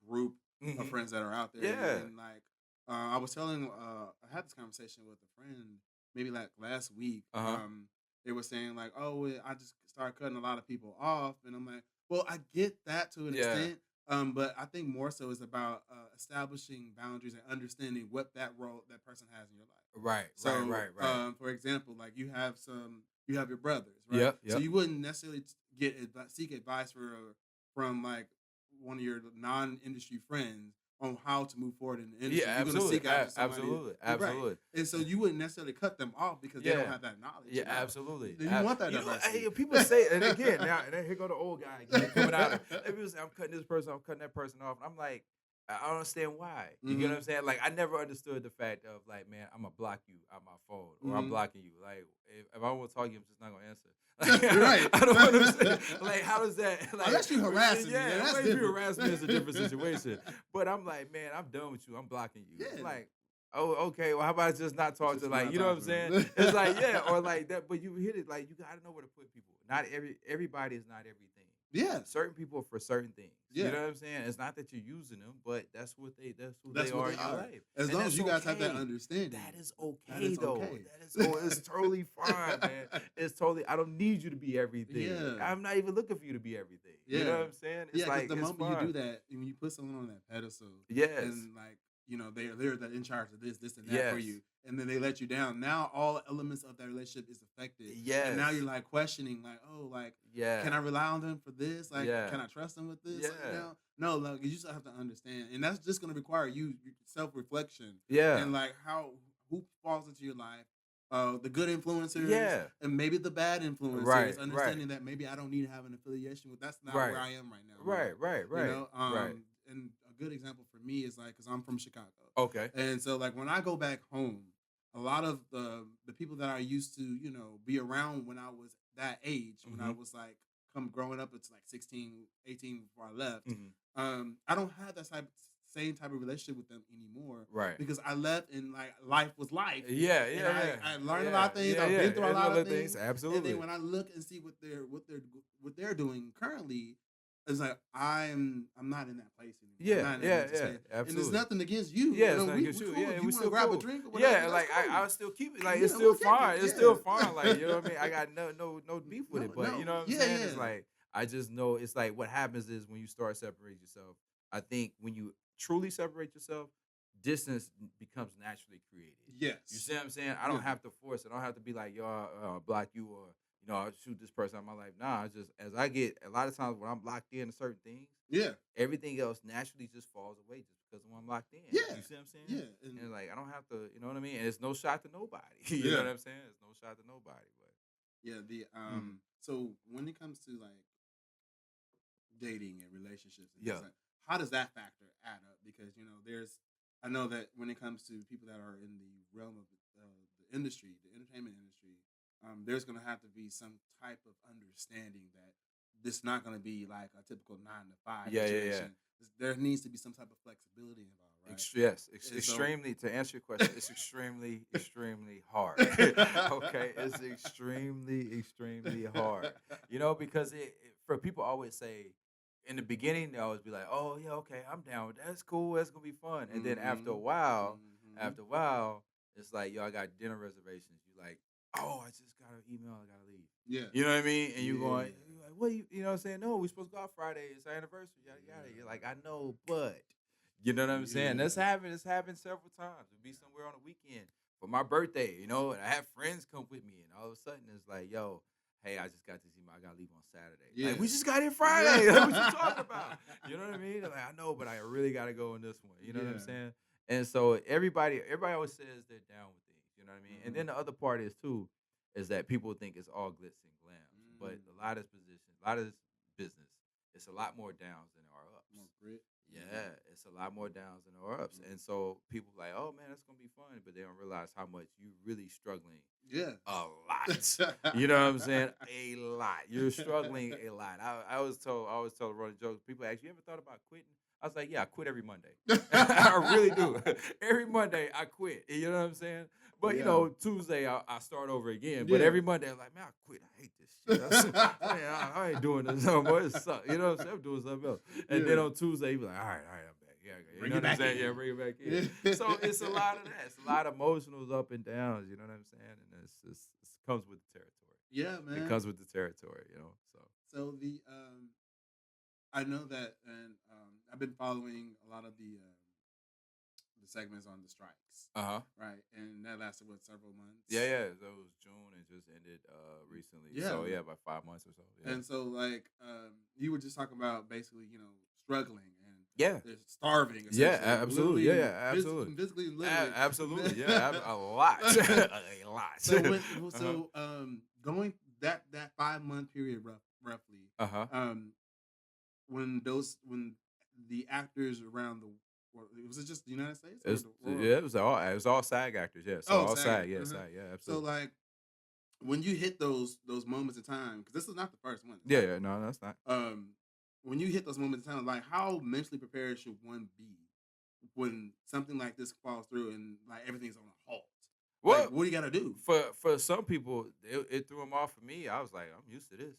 group of friends that are out there. Yeah. And like, I was telling, I had this conversation with a friend maybe like last week. They were saying like, oh, I just started cutting a lot of people off. And I'm like, well, I get that to an extent. But I think more so is about establishing boundaries and understanding what that role that person has in your life. Right. So, right. For example, like you have your brothers, right? Yep. So you wouldn't necessarily seek advice from like one of your non-industry friends on how to move forward in the industry. Yeah, absolutely. You're gonna seek out somebody, absolutely. Right. And so you wouldn't necessarily cut them off because they don't have that knowledge. Yeah, absolutely. You want that diversity. Hey, people say, and again, now and then here go the old guy again coming out. People say, I'm cutting this person, I'm cutting that person off. And I'm like, I don't understand why. You get what I'm saying? Like, I never understood the fact of like, man, I'm gonna block you out my phone, or I'm blocking you. Like, if I want to talk to you, I'm just not gonna answer. Right. I don't understand. Like, how does that? Like, unless you harassing me. Yeah, that's if you harass me, it's a different situation. But I'm like, man, I'm done with you. I'm blocking you. Yeah. Like, oh, okay. Well, how about I just not talk to like, you know what I'm saying? It's like, yeah, or like that. But you hit it. Like, you gotta know where to put people. Not everybody is not everything. Yeah. Certain people are for certain things. Yeah. You know what I'm saying? It's not that you're using them, but that's who they are in your life. As long as you guys have that understanding. That is okay, though. It's totally fine, man. It's totally, I don't need you to be everything. Yeah. I'm not even looking for you to be everything. Yeah. You know what I'm saying? It's like the moment you do that, when you put someone on that pedestal, and like, they're in charge of this and that for you, and then they let you down. Now all elements of that relationship is affected. Yes. And now you're like questioning, like, oh, like, can I rely on them for this? Like, can I trust them with this? Yeah. Like, no, like, you just have to understand, and that's just going to require you self-reflection. Yeah. And like who falls into your life. The good influencers, and maybe the bad influencers. Right, understanding that maybe I don't need to have an affiliation with. That's not where I am right now. Right. Right. And a good example for me is like, because I'm from Chicago. Okay. And so like when I go back home, a lot of the people that I used to be around when I was that age, when I was like growing up, it's like 16, 18 before I left. I don't have that same type of relationship with them anymore. Right. Because I left and like life was life. I learned a lot of things. I've been through a lot of things. Absolutely. And then when I look and see what they're doing currently, it's like I'm not in that place anymore. Absolutely. And it's nothing against you. Yeah, it's nothing against you. Cool. Yeah, if you we still grab cool. a drink or whatever. Yeah, like cool. I'll still keep it. Like it's still fine. It's still fine. Like, you know what I mean? I got no beef with it. But you know what I'm saying? It's like I just know it's like what happens is when you start separating yourself. I think when you truly separate yourself, distance becomes naturally created. Yes. You see what I'm saying? I don't have to force it. I don't have to be like, yo, I'll block you, or I'll shoot this person out of my life. Nah, it's just as I get a lot of times when I'm locked in to certain things, everything else naturally just falls away just because I'm locked in. Yeah. You see what I'm saying? Yeah. And like I don't have to, you know what I mean? And it's no shot to nobody. You Yeah. know what I'm saying? It's no shot to nobody. But Yeah. So when it comes to like dating and relationships, and things like, how does that factor add up? Because I know that when it comes to people that are in the realm of the industry, the entertainment industry, there's going to have to be some type of understanding that this is not going to be like a typical 9 to 5 situation. There needs to be some type of flexibility involved, right? Yes, extremely. To answer your question, it's extremely, extremely hard. Okay, it's extremely, extremely hard. Because for people always say in the beginning they always be like, "Oh yeah, okay, I'm down with that. That's cool. That's gonna be fun." And then after a while, it's like, "Yo, I got dinner reservations." You like, "Oh, I just got an email. I gotta leave." Yeah. You know what I mean? And you're like, "What? You know what I'm saying? No, we're supposed to go out Friday. It's our anniversary. Yada yada." You're like, "I know, but." You know what I'm saying? It's happened several times. We'll be somewhere on a weekend for my birthday, and I have friends come with me, and all of a sudden it's like, "Yo, hey, I just got this email. I gotta leave on Saturday." Yeah. Like, we just got here Friday. Like, what you talking about? You know what I mean? Like, I know, but I really gotta go on this one. You know what I'm saying? And so everybody always says they're down with things. You know what I mean? And then the other part is too, is that people think it's all glitz and glams, but a lot of this business, it's a lot more downs than there are ups. More grit. Yeah, it's a lot more downs than there are ups. And so people like, "Oh man, that's gonna be fun," but they don't realize how much you really struggling. Yeah. A lot. You know what I'm saying? A lot. You're struggling a lot. I always tell running jokes. People ask, "You ever thought about quitting?" I was like, "Yeah, I quit every Monday." I really do. Every Monday I quit. You know what I'm saying? But Tuesday I start over again. But every Monday I'm like, "Man, I quit. I hate this shit. I ain't doing this no more. It sucks." You know what I'm saying? I'm doing something else. And then on Tuesday you be like, all right, I'm back. Yeah, Bring it back in. Yeah, bring it back in. So it's a lot of that. It's a lot of emotionals up and downs. You know what I'm saying? And it comes with the territory. Yeah, man. It comes with the territory. So I know that, and I've been following a lot of the segments on the strikes. Right, and that lasted several months. Yeah. That was June and just ended recently. Yeah. So about 5 months or so. Yeah. And so you were just talking about basically struggling and they're starving. Yeah, absolutely. Yeah, absolutely. Physically, literally. Absolutely. Yeah, a lot. A lot. So going that 5 month period roughly. When the actors around was it just the United States? It was all SAG actors. Yeah, so all SAG. Yeah, SAG. Yeah, absolutely. So like when you hit those moments in time, because this is not the first one. Yeah, no, that's not. When you hit those moments in time, like how mentally prepared should one be when something like this falls through and like everything's on a halt? Well, like, what do you got to do? For some people, it threw them off. For me, I was like, I'm used to this.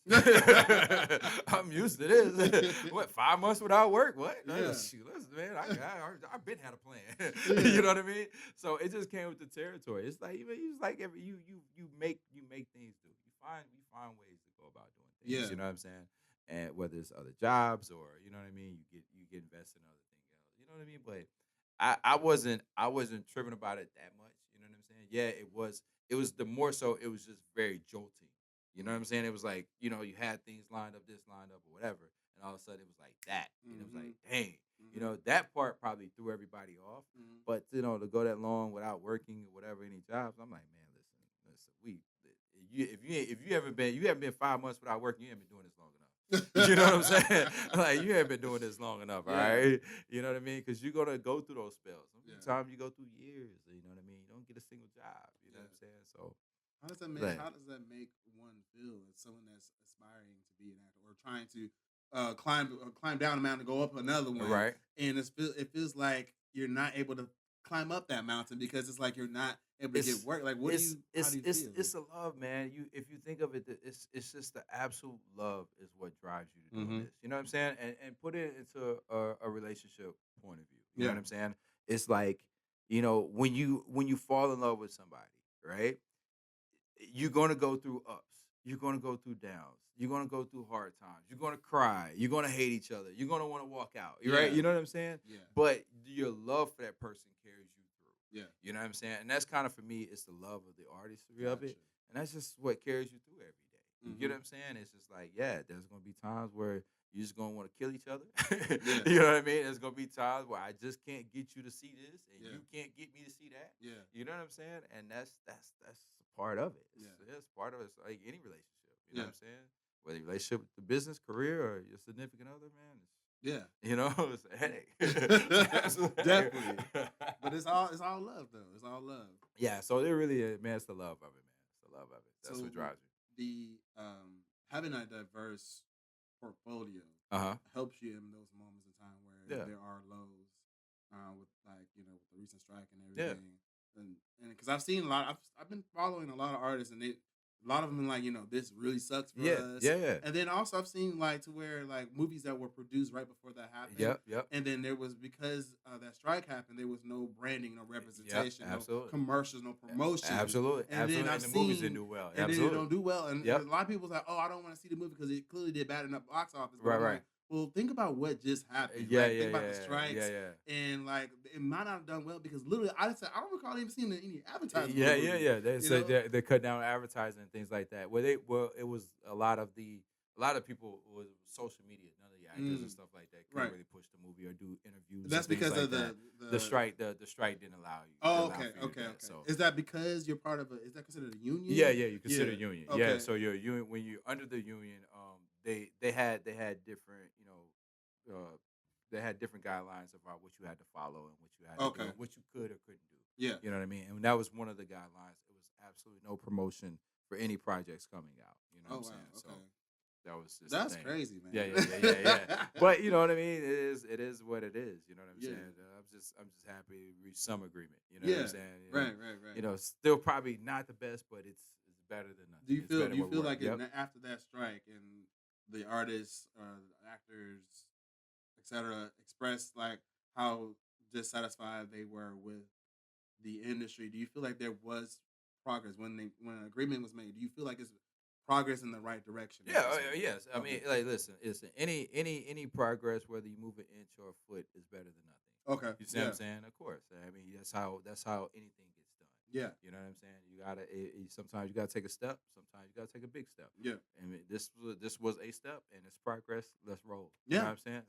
I'm used to this. What, 5 months without work? What? Yeah. Shoot, listen, man, I've been had a plan. You know what I mean? So it just came with the territory. It's like you make things do. You find ways to go about doing things. Yeah. You know what I'm saying? And whether it's other jobs or you know what I mean, you get invested in other things. You know what I mean? But I wasn't tripping about it that much. You know what I'm saying? Yeah, it was the more so it was just very jolting. You know what I'm saying? It was like, you had things lined up or whatever, and all of a sudden it was like that. And it was like, dang. That part probably threw everybody off. But to go that long without working or whatever, any jobs, I'm like, man, listen, if you haven't been 5 months without working, you haven't been doing this long enough. You know what I'm saying? Like, you haven't been doing this long enough, all right? You know what I mean? Because you're going to go through those spells. Sometimes you go through years, you know what I mean? You don't get a single job, you know what I'm saying? So how does that make one feel as someone that's aspiring to be an actor or trying to climb down a mountain and go up another one? Right. And it feels like you're not able to climb up that mountain because it's like you're not able to get work. Like, how do you feel? It's a love, man. If you think of it, it's just the absolute love is what drives you to do this. You know what I'm saying? And put it into a relationship point of view. You know what I'm saying? It's like, when you fall in love with somebody, right? You're gonna go through ups. You're gonna go through downs. You're gonna go through hard times. You're gonna cry. You're gonna hate each other. You're gonna want to walk out. Right? You know what I'm saying? Yeah. But your love for that person carries you through. Yeah. You know what I'm saying? And that's kind of, for me, it's the love of the artistry of it. And that's just what carries you through every day. You get what I'm saying? It's just like, yeah, there's gonna be times where you're just gonna want to kill each other. Yeah. You know what I mean? There's gonna be times where I just can't get you to see this, and Yeah. you can't get me to see that. Yeah. You know what I'm saying? And that's part of it. Yeah. It's part of it. It's like any relationship. You know Yeah. what I'm saying? Whether your relationship with the business, career, or your significant other, man, it's, Yeah. you know, it's a headache. Definitely. But it's all love though. It's all love. Yeah, so it really is, man. It's the love of it, man. It's the love of it. That's So what drives you. The having a diverse portfolio helps you in those moments in time where there are lows with like with the recent strike and everything. And because I've seen a lot, I've been following a lot of artists, and a lot of them like this really sucks for us. And then also I've seen like to where like movies that were produced right before that happened. Yep. And then there was, because that strike happened, there was no branding, no representation, no absolutely. commercials, no promotion. Absolutely. And then And the movies didn't do well. And Absolutely. then it don't do well. And Yep. a lot of people's like, oh, I don't want to see the movie because it clearly did bad in the box office. But Right, I'm right. like, well, think about what just happened. Yeah, right? yeah, Think about yeah, the strikes. yeah. And like it might not have done well because literally I don't recall even seeing any advertising. Yeah. They said they cut down advertising and things like that. Well, it was a lot of people was social media. None of the actors and stuff like that couldn't really push the movie or do interviews. That's and things because like of that. The strike. The strike didn't allow you. Oh, didn't allow okay. So Is that because you're part of is that considered a union? yeah, you consider union. Okay. Yeah, so you're union when you're under the union. They had different they had different guidelines about what you had to follow and what you had to do, and what you could or couldn't do. Yeah. You know what I mean? And that was one of the guidelines. It was absolutely no promotion for any projects coming out. You know what I'm saying? So that was just that's the thing. crazy, man. Yeah. But you know what I mean? It is what it is. You know what I'm saying? I'm just happy to reach some agreement. You know what I'm saying? Right. You know, still probably not the best, but it's better than nothing. Do you feel like yep. after that strike and the artists, the actors, etc., expressed like how dissatisfied they were with the industry? Do you feel like there was progress when an agreement was made? Do you feel like it's progress in the right direction? Yeah, yes. I mean, like, listen. Any progress, whether you move an inch or a foot, is better than nothing. Okay, you see what I'm saying? Of course. I mean, that's how anything gets done. Yeah, you know what I'm saying. You gotta sometimes you gotta take a step. Sometimes you gotta take a big step. Yeah, and this was a step, and it's progress. Let's roll. Yeah, you know what I'm saying.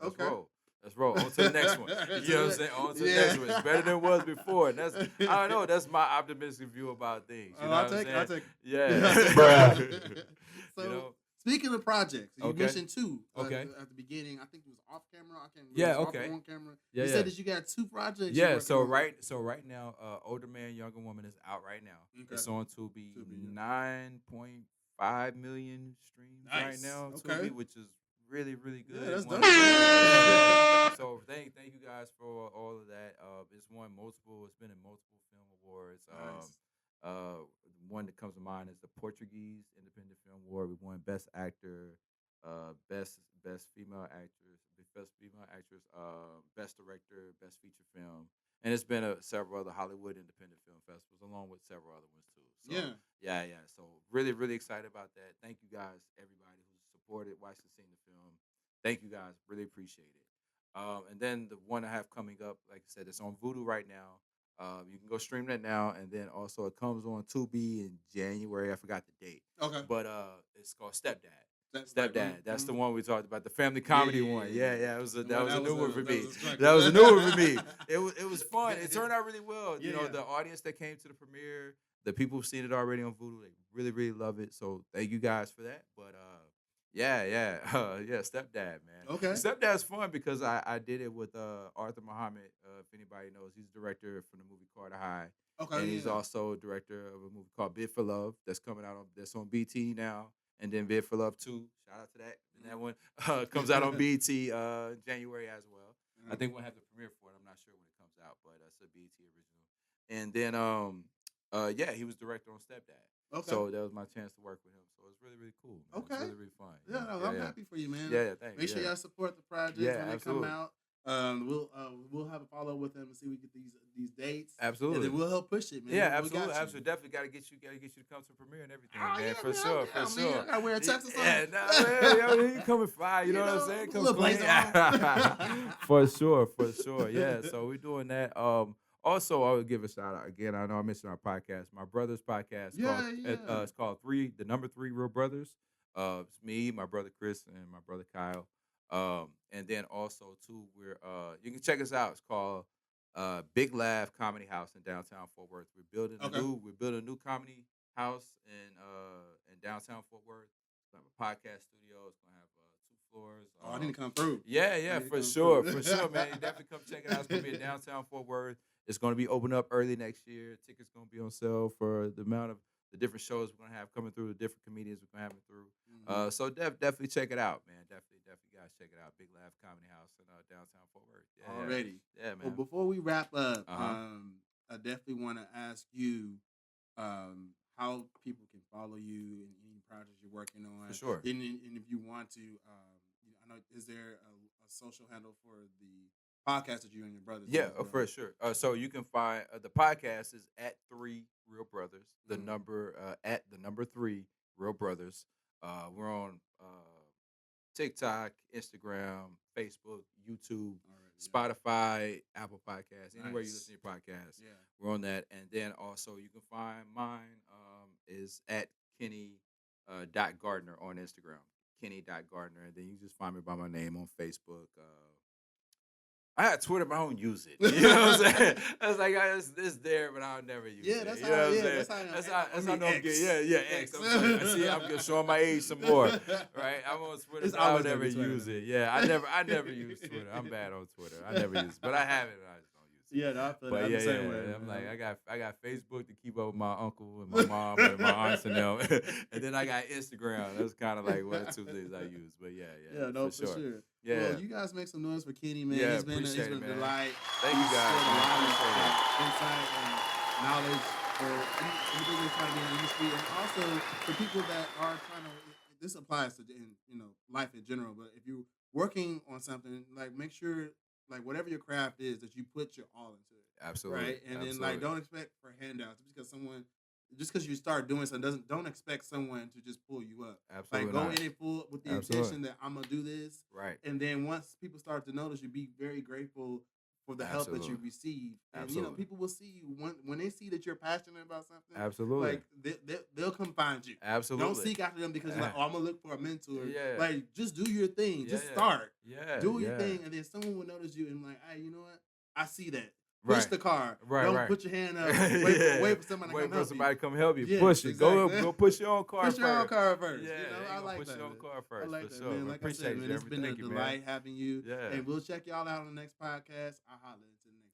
Let's roll. On to the next one. You know what I'm saying? On to the next one. It's better than it was before. And that's I don't know. That's my optimistic view about things. You know what I'm saying? I'll take. Yeah. So speaking of projects, you mentioned two. At the beginning, I think it was off camera. I can't remember. Yeah. On camera. You said that you got two projects. Yeah. So right now, Older Man, Younger Woman is out right now. Okay. It's on Tubi. 9.5 million streams right now. Tubi, which is really, really good. Yeah, that's dope. So thank you guys for all of that. It's won multiple. It's been in multiple film awards. Nice. One that comes to mind is the Portuguese Independent Film Award. We won Best Actor, Best Female Actress, Best Director, Best Feature Film, and it's been several other Hollywood Independent Film Festivals, along with several other ones too. So, yeah. So really, really excited about that. Thank you guys, everybody who's supported, watched, and seen the film. Thank you guys, really appreciate it. And then the one I have coming up, like I said, it's on Vudu right now. You can go stream that now, and then also it comes on Tubi in January. I forgot the date. Okay. But it's called Stepdad. Stepdad. That's the one we talked about, the family comedy one. Yeah. That was a new one for me. That was a new one for me. It was fun. It turned out really well. You know, the audience that came to the premiere, the people who've seen it already on Vudu, they really, really love it. So thank you guys for that. But Stepdad, man. Okay. Stepdad's fun because I did it with Arthur Muhammad. If anybody knows, he's director from the movie Carter High. Okay. And he's also director of a movie called Bid for Love that's coming out that's on BT now. And then Bid for Love 2. Shout out to that. And that one comes out on BT January as well. I think we'll have the premiere for it. I'm not sure when it comes out, but it's a BT original. And then he was director on Stepdad. Okay. So that was my chance to work with him. So it's really, really cool. Man. Okay. It's really, really fun. I'm happy for you, man. Yeah, thanks. Make sure y'all support the project when they come out. We'll have a follow up with them and see if we get these dates. Absolutely. And then we'll help push it, man. Yeah, absolutely. Definitely got to get you to come to the premiere and everything, man. For sure. I gotta wear a tux or something. Yeah, you coming fly. You know what I'm saying? Come for sure. Yeah. So we're doing that. Also, I would give a shout out again. I know I mentioned our podcast, my brother's podcast. It's called 3 Real Brothers. It's me, my brother Chris, and my brother Kyle. And then also too, we're you can check us out. It's called Big Laugh Comedy House in downtown Fort Worth. Okay. We're building a new comedy house in downtown Fort Worth. It's gonna have a podcast studio. It's gonna have 2 floors. Oh, I need to come through. Yeah, I yeah, need to for come sure, through. for sure, man. You definitely come check it out. It's gonna be in downtown Fort Worth. It's gonna be open up early next year. Tickets gonna be on sale for the amount of the different shows we're gonna have coming through, the different comedians we're gonna have it through. So definitely check it out, man. Definitely guys check it out. Big Laugh Comedy House in downtown Fort Worth. Yeah, Already. yeah, Well, man. before we wrap up, Uh-huh. I definitely want to ask you how people can follow you and any projects you're working on. For sure. And if you want to, I know, is there a social handle for the podcast that you and your brothers do Yeah, as well? for sure. So you can find the podcast is at 3 Real Brothers. The Mhm. number at the number 3 Real Brothers. We're on TikTok, Instagram, Facebook, YouTube, Already, yeah. Spotify, Apple Podcasts, anywhere you Nice. listen to your podcast. Yeah. We're on that. And then also you can find mine is at Kenny dot Gardner on Instagram. Kenny dot Gardner. And then you can just find me by my name on Facebook. I had Twitter, but I don't use it. You know what I'm saying? I was like, it's there, but I'll never use it. Yeah, that's you how- know what I'm yeah, saying? that's how I I mean, know I'm X. getting, yeah, X. X. See, I'm just showing my age some more, right? I'm on Twitter, It's but I'll always gonna never be Twitter, use though. it. Yeah, I never use Twitter. I'm bad on Twitter. I never use it, but I have it. I just don't use it. Yeah, no, I feel But I'm yeah, the same yeah, way. I'm man. like, I got Facebook to keep up with my uncle and my mom and my aunts and them, and then I got Instagram. That's kind of like one of the 2 things I use. But Yeah, no, for sure. Yeah. Well, you guys make some noise for Kenny, man. Yeah, It's been appreciate a it, man. delight. Thank you He's guys, shared a man. lot of Appreciate it. insight and knowledge for anything that's trying to be in the industry, and also for people that are trying to. This applies to life in general. But if you're working on something, like make sure like whatever your craft is that you put your all into it. Absolutely. Right, and then Absolutely. like don't expect for handouts just because you start doing something don't expect someone to just pull you up. Absolutely Like go not. in and full with the Absolutely. intention that I'm gonna do this, Right. and then once people start to notice you, be very grateful for the help that you Absolutely. receive, and Absolutely. people will see you when they see that you're passionate about something. Absolutely. Like they'll come find you. Absolutely. Don't seek after them because you're like, oh, I'm gonna look for a mentor. Yeah. Like just do your thing. Yeah, Just yeah. start. Yeah. Do your yeah. thing, and then someone will notice you and like, hey, you know what? I see that. Push Right. the car. Right, Don't right. put your hand up. Yeah. Wait for somebody to Wait come for help somebody you. to come help you. Yes, Push it. exactly. Go push your own car Push first. your own car first. Yeah, you know, I go like push that. your own man. car first. I like for that, sure. man. Like I Appreciate said, you, man, it's Jeremy. been a Thank you, delight man. having you. Yeah. And we'll check y'all out on the next podcast. I'll holler until the next.